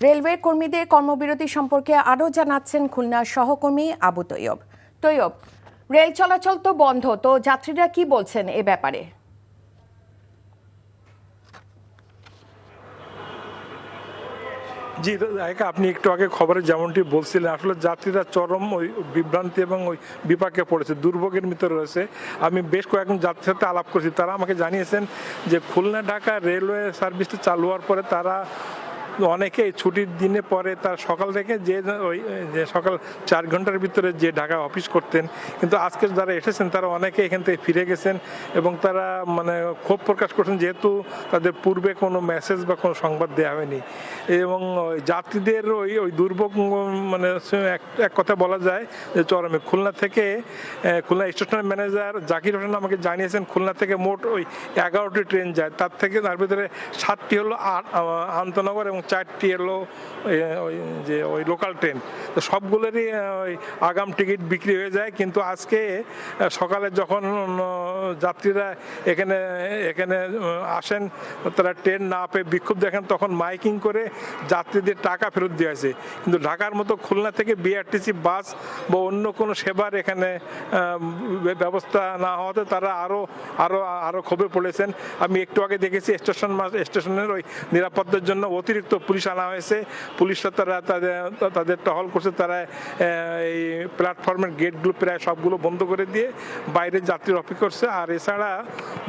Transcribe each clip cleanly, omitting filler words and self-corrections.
Railway কর্মীদের কর্মবিরতি সম্পর্কে আরও জানাচ্ছেন খুলনার সহকর্মী আবু তৈয়ব। তৈয়ব, রেল চলাচল তো বন্ধ, তো যাত্রীরা কি বলছেন এ ব্যাপারে? জি, আপনি একটু আগে খবরে যেমনটি বলছিলেন, আসলে যাত্রীরা চরম ওই বিভ্রান্তি এবং ওই বিপাকে পড়েছে, দুর্ভোগের ভিতরে রয়েছে। আমি বেশ কয়েকজন যাত্রীর সাথে আলাপ করছি, তারা আমাকে জানিয়েছেন যে খুলনা ঢাকা রেলওয়ে সার্ভিসটা চালু হওয়ার পরে তারা অনেকেই ছুটির দিনে পরে তার সকাল থেকে যে সকাল 4 ঘন্টার ভিতরে যে ঢাকা অফিস করতেন, কিন্তু আজকে যারা এসেছেন তারা অনেকে এখান থেকে ফিরে গেছেন এবং তারা মানে ক্ষোভ প্রকাশ করছেন যেহেতু তাদের পূর্বে কোনো মেসেজ বা কোনো সংবাদ দেওয়া হয়নি। এবং যাত্রীদের ওই দুর্ভোগ মানে এক কথা বলা যায় যে চরমে। খুলনা থেকে খুলনা স্টেশন ম্যানেজার জাকির হোসেন আমাকে জানিয়েছেন খুলনা থেকে মোট ওই 11টি ট্রেন যায়, তার ভিতরে 7টি হলো আন্তনগর এবং 4টি হলো ওই লোকাল ট্রেন। তো সবগুলোরই ওই আগাম টিকিট বিক্রি হয়ে যায়, কিন্তু আজকে সকালে যখন যাত্রীরা এখানে আসেন, তারা ট্রেন না পেয়ে বিক্ষোভ দেখেন, তখন মাইকিং করে যাত্রীদের টাকা ফেরত দেওয়া হয়েছে। কিন্তু ঢাকার মতো খুলনা থেকে বিআরটিসি বাস বা অন্য কোনো সেবার এখানে ব্যবস্থা না হওয়াতে তারা আরো ক্ষোভে পড়েছেন। আমি একটু আগে দেখেছি স্টেশনের ওই নিরাপত্তার জন্য অতিরিক্ত পুলিশ আনা হয়েছে। পুলিশরা তাদের টহল করছে, তারা এই প্ল্যাটফর্মের গেটগুলো প্রায় সবগুলো বন্ধ করে দিয়ে বাইরে যাত্রীর অপেক্ষা করছে। আর এছাড়া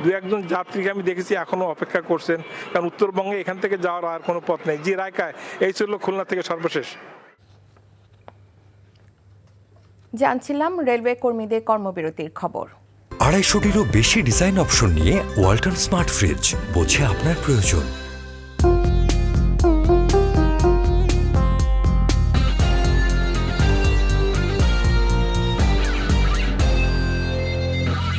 দু একজন যাত্রীকে আমি দেখেছি এখনো অপেক্ষা করছেন, কারণ উত্তরবঙ্গে এখান থেকে যাওয়ার আর কোনো পথ নেই। জি রায়কায়, এই ছিল খুলনা থেকে সর্বশেষ। জানছিলাম রেলওয়ে কর্মীদের কর্মবিরতির খবর। 250-টিরও বেশি ডিজাইন অপশন নিয়ে ওয়ালটন স্মার্ট ফ্রিজ, বোঝে আপনার প্রয়োজন।